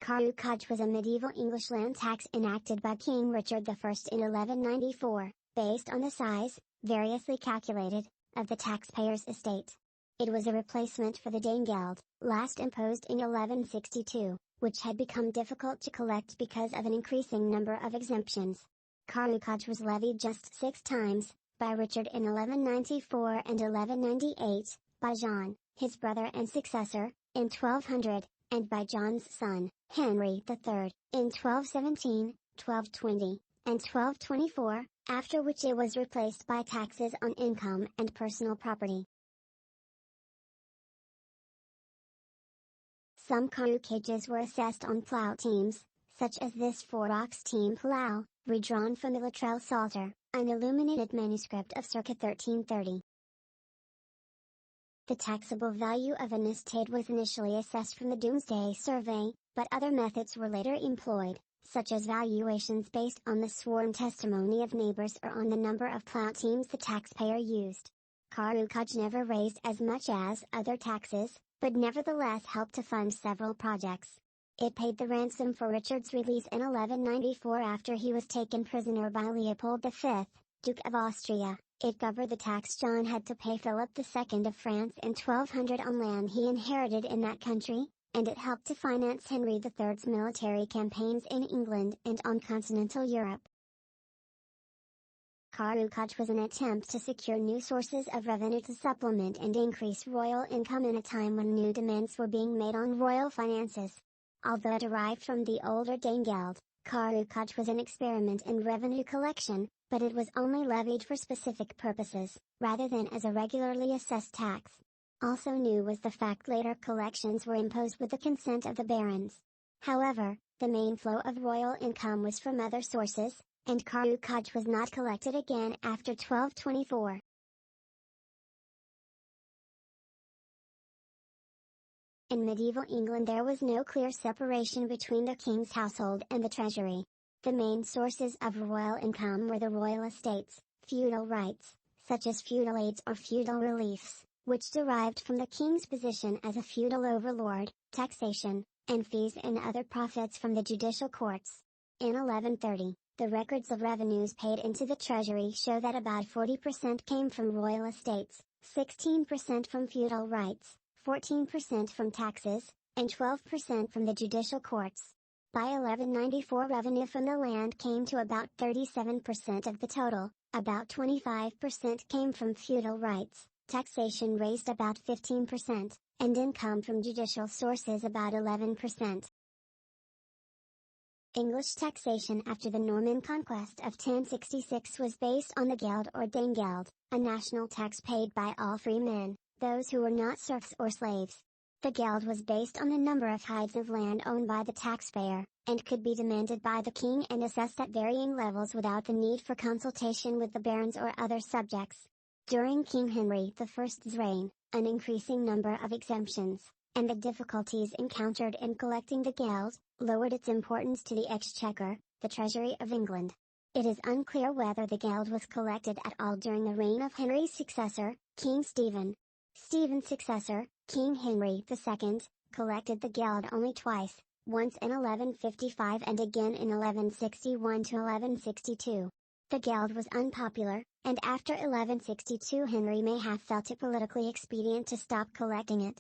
Carucage was a medieval English land tax enacted by King Richard I in 1194, based on the size, variously calculated, of the taxpayer's estate. It was a replacement for the Danegeld, last imposed in 1162, which had become difficult to collect because of an increasing number of exemptions. Carucage was levied just 6 times, by Richard in 1194 and 1198, by John, his brother and successor, in 1200, and by John's son, Henry III, in 1217, 1220, and 1224, after which it was replaced by taxes on income and personal property. Some carucages were assessed on plough teams, such as this 4-ox team plough, redrawn from the Luttrell Psalter, an illuminated manuscript of circa 1330. The taxable value of an estate was initially assessed from the Domesday Survey, but other methods were later employed, such as valuations based on the sworn testimony of neighbors or on the number of plough teams the taxpayer used. Carucage never raised as much as other taxes, but nevertheless helped to fund several projects. It paid the ransom for Richard's release in 1194 after he was taken prisoner by Leopold V, Duke of Austria. It covered the tax John had to pay Philip II of France in 1200 on land he inherited in that country, and it helped to finance Henry III's military campaigns in England and on continental Europe. Carucage was an attempt to secure new sources of revenue to supplement and increase royal income in a time when new demands were being made on royal finances. Although derived from the older Danegeld, Carucage was an experiment in revenue collection, but it was only levied for specific purposes, rather than as a regularly assessed tax. Also new was the fact later collections were imposed with the consent of the barons. However, the main flow of royal income was from other sources, and Carucage was not collected again after 1224. In medieval England there was no clear separation between the king's household and the treasury. The main sources of royal income were the royal estates, feudal rights, such as feudal aids or feudal reliefs, which derived from the king's position as a feudal overlord, taxation, and fees and other profits from the judicial courts. In 1130, the records of revenues paid into the treasury show that about 40% came from royal estates, 16% from feudal rights, 14% from taxes, and 12% from the judicial courts. By 1194 revenue from the land came to about 37% of the total, about 25% came from feudal rights, taxation raised about 15%, and income from judicial sources about 11%. English taxation after the Norman conquest of 1066 was based on the geld or Danegeld, a national tax paid by all free men, those who were not serfs or slaves. The geld was based on the number of hides of land owned by the taxpayer, and could be demanded by the king and assessed at varying levels without the need for consultation with the barons or other subjects. During King Henry I's reign, an increasing number of exemptions, and the difficulties encountered in collecting the geld, lowered its importance to the exchequer, the treasury of England. It is unclear whether the geld was collected at all during the reign of Henry's successor, King Stephen. Stephen's successor, King Henry II, collected the geld only twice, once in 1155 and again in 1161 to 1162. The geld was unpopular, and after 1162 Henry may have felt it politically expedient to stop collecting it.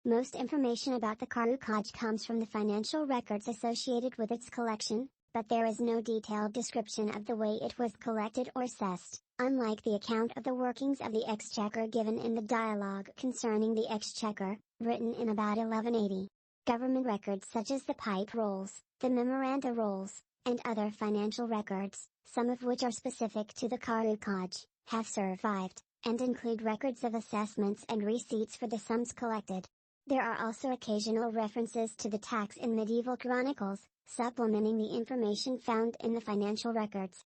Most information about the Carucage comes from the financial records associated with its collection, but there is no detailed description of the way it was collected or assessed, unlike the account of the workings of the exchequer given in the Dialogue Concerning the Exchequer, written in about 1180. Government records such as the pipe rolls, the memoranda rolls, and other financial records, some of which are specific to the Carucage, have survived, and include records of assessments and receipts for the sums collected. There are also occasional references to the tax in medieval chronicles, supplementing the information found in the financial records.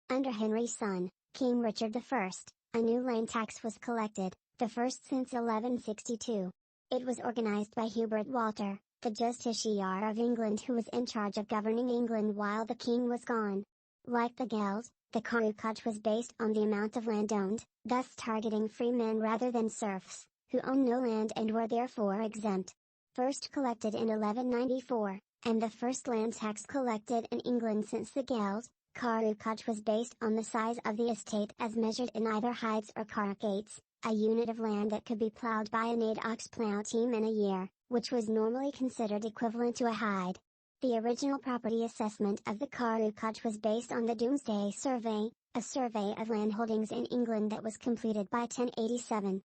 Under Henry's son, King Richard I, a new land tax was collected, the first since 1162. It was organized by Hubert Walter, the Justiciar of England who was in charge of governing England while the king was gone. Like the geld, The Carucage was based on the amount of land owned, thus targeting free men rather than serfs, who owned no land and were therefore exempt. First collected in 1194, and the first land tax collected in England since the Geld, Carucage was based on the size of the estate as measured in either hides or carucates, a unit of land that could be plowed by an 8-ox plow team in a year, which was normally considered equivalent to a hide. The original property assessment of the Carucage was based on the Domesday Survey, a survey of landholdings in England that was completed by 1087.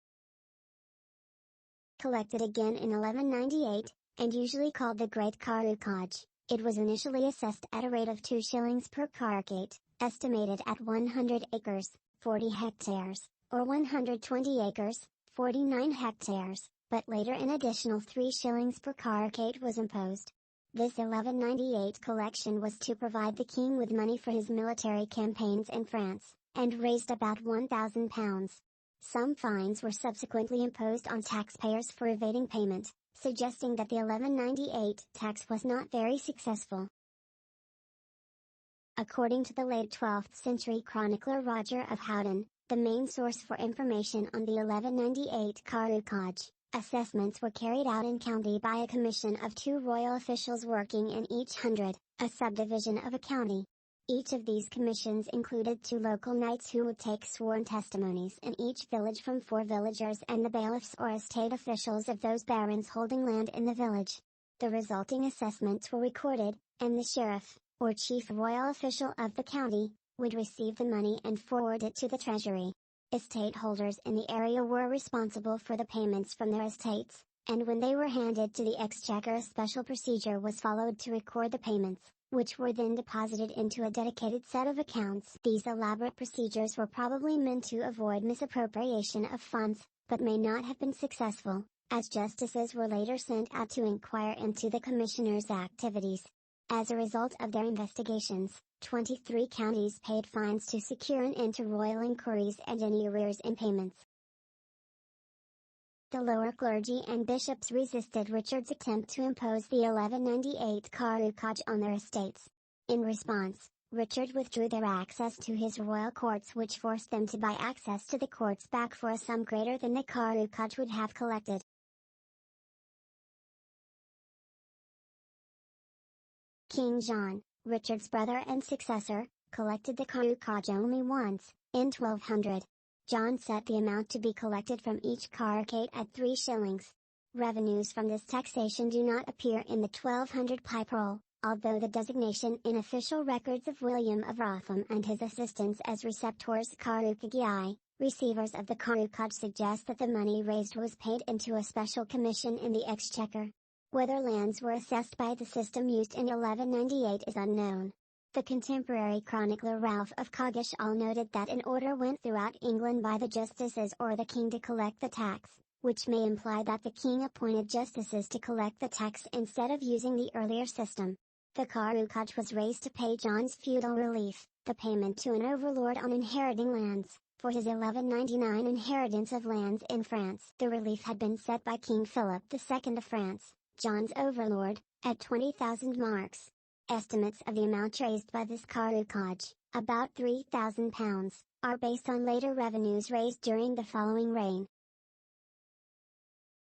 Collected again in 1198, and usually called the Great Carucage, it was initially assessed at a rate of 2 shillings per carucate, estimated at 100 acres, 40 hectares, or 120 acres, 49 hectares, but later an additional 3 shillings per carucate was imposed. This 1198 collection was to provide the king with money for his military campaigns in France, and raised about £1,000. Some fines were subsequently imposed on taxpayers for evading payment, suggesting that the 1198 tax was not very successful. According to the late 12th century chronicler Roger of Howden, the main source for information on the 1198 Carucage, assessments were carried out in county by a commission of 2 royal officials working in each hundred, a subdivision of a county. Each of these commissions included 2 local knights who would take sworn testimonies in each village from 4 villagers and the bailiffs or estate officials of those barons holding land in the village. The resulting assessments were recorded, and the sheriff, or chief royal official of the county, would receive the money and forward it to the treasury. Estate holders in the area were responsible for the payments from their estates, and when they were handed to the exchequer a special procedure was followed to record the payments, which were then deposited into a dedicated set of accounts. These elaborate procedures were probably meant to avoid misappropriation of funds, but may not have been successful, as justices were later sent out to inquire into the commissioners' activities. As a result of their investigations, 23 counties paid fines to secure an end to royal inquiries and any arrears in payments. The lower clergy and bishops resisted Richard's attempt to impose the 1198 Carucage on their estates. In response, Richard withdrew their access to his royal courts, which forced them to buy access to the courts back for a sum greater than the Carucage would have collected. King John, Richard's brother and successor, collected the Carucage only once, in 1200. John set the amount to be collected from each carucate at 3 shillings. Revenues from this taxation do not appear in the 1200 pipe roll, although the designation in official records of William of Wrotham and his assistants as receptors Carucagiae, receivers of the Carucage, suggest that the money raised was paid into a special commission in the exchequer. Whether lands were assessed by the system used in 1198 is unknown. The contemporary chronicler Ralph of Coggeshall noted that an order went throughout England by the justices or the king to collect the tax, which may imply that the king appointed justices to collect the tax instead of using the earlier system. The Carucage was raised to pay John's feudal relief, the payment to an overlord on inheriting lands, for his 1199 inheritance of lands in France. The relief had been set by King Philip II of France, John's overlord, at 20,000 marks. Estimates of the amount raised by this Carucage, about £3,000, are based on later revenues raised during the following reign.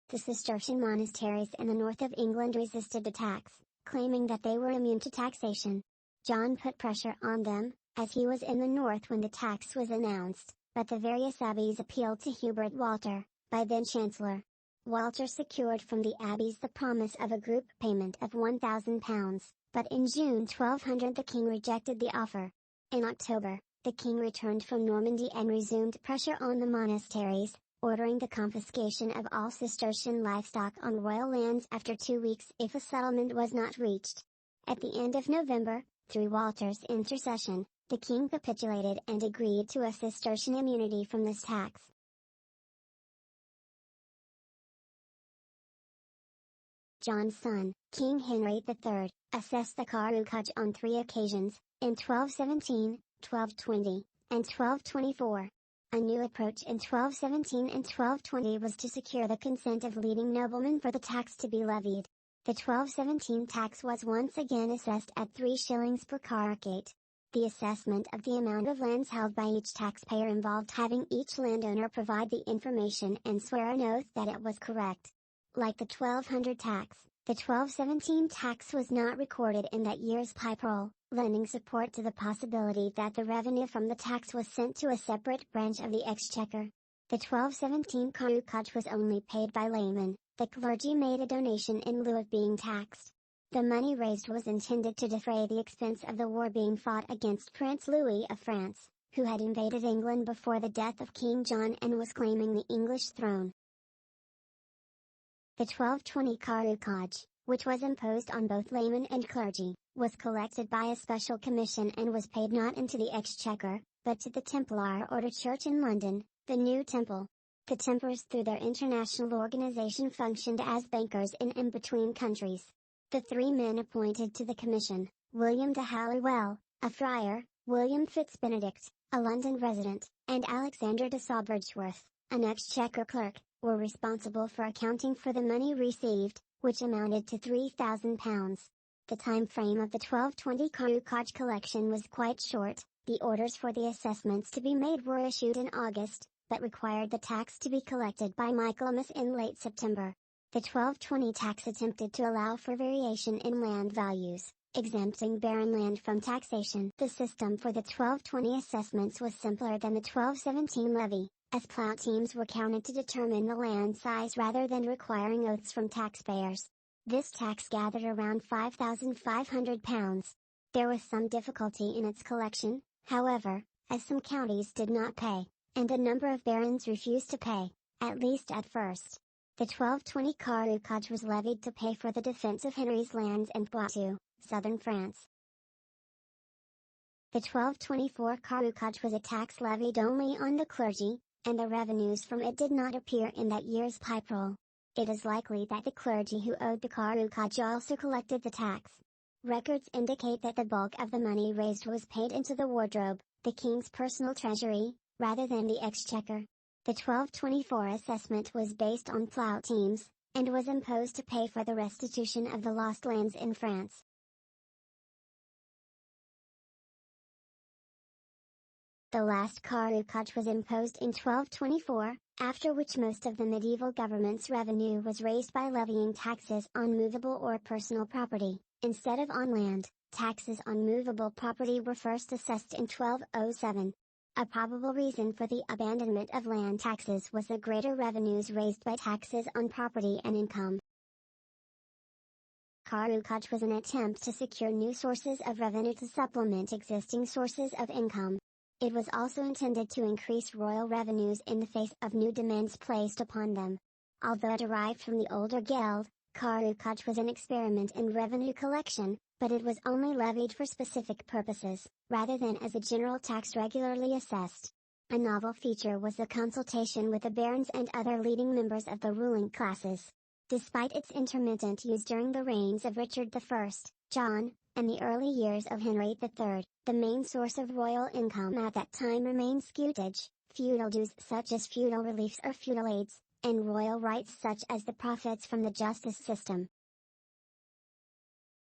The Cistercian monasteries in the north of England resisted the tax, claiming that they were immune to taxation. John put pressure on them, as he was in the north when the tax was announced, but the various abbeys appealed to Hubert Walter, by then Chancellor. Walter secured from the abbeys the promise of a group payment of £1,000. But in June 1200 the king rejected the offer. In October, the king returned from Normandy and resumed pressure on the monasteries, ordering the confiscation of all Cistercian livestock on royal lands after 2 weeks if a settlement was not reached. At the end of November, through Walter's intercession, the king capitulated and agreed to a Cistercian immunity from this tax. John's son, King Henry III, assessed the Carucage on 3 occasions, in 1217, 1220, and 1224. A new approach in 1217 and 1220 was to secure the consent of leading noblemen for the tax to be levied. The 1217 tax was once again assessed at 3 shillings per carucate. The assessment of the amount of lands held by each taxpayer involved having each landowner provide the information and swear an oath that it was correct. Like the 1200 tax, the 1217 tax was not recorded in that year's pipe roll, lending support to the possibility that the revenue from the tax was sent to a separate branch of the exchequer. The 1217 Carucage was only paid by laymen. The clergy made a donation in lieu of being taxed. The money raised was intended to defray the expense of the war being fought against Prince Louis of France, who had invaded England before the death of King John and was claiming the English throne. The 1220 Carucage, which was imposed on both laymen and clergy, was collected by a special commission and was paid not into the exchequer, but to the Templar Order Church in London, the New Temple. The Templars through their international organization functioned as bankers in between countries. The three men appointed to the commission, William de Halliwell, a friar, William Fitzbenedict, a London resident, and Alexander de Sobridgeworth, an exchequer clerk, were responsible for accounting for the money received, which amounted to £3,000. The time frame of the 1220 Carucage collection was quite short. The orders for the assessments to be made were issued in August, but required the tax to be collected by Michaelmas in late September. The 1220 tax attempted to allow for variation in land values, exempting barren land from taxation. The system for the 1220 assessments was simpler than the 1217 levy, as plow teams were counted to determine the land size rather than requiring oaths from taxpayers. This tax gathered around £5,500. There was some difficulty in its collection, however, as some counties did not pay, and a number of barons refused to pay, at least at first. The 1220 Carucage was levied to pay for the defense of Henry's lands in Poitou, southern France. The 1224 Carucage was a tax levied only on the clergy, and the revenues from it did not appear in that year's pipe roll. It is likely that the clergy who owed the Carucage also collected the tax. Records indicate that the bulk of the money raised was paid into the wardrobe, the king's personal treasury, rather than the exchequer. The 1224 assessment was based on plough teams, and was imposed to pay for the restitution of the lost lands in France. The last Carucage was imposed in 1224, after which most of the medieval government's revenue was raised by levying taxes on movable or personal property, instead of on land. Taxes on movable property were first assessed in 1207. A probable reason for the abandonment of land taxes was the greater revenues raised by taxes on property and income. Carucage was an attempt to secure new sources of revenue to supplement existing sources of income. It was also intended to increase royal revenues in the face of new demands placed upon them. Although derived from the older Geld, Carucage was an experiment in revenue collection, but it was only levied for specific purposes, rather than as a general tax regularly assessed. A novel feature was the consultation with the barons and other leading members of the ruling classes. Despite its intermittent use during the reigns of Richard I, John, and the early years of Henry III, the main source of royal income at that time remained scutage, feudal dues such as feudal reliefs or feudal aids, and royal rights such as the profits from the justice system.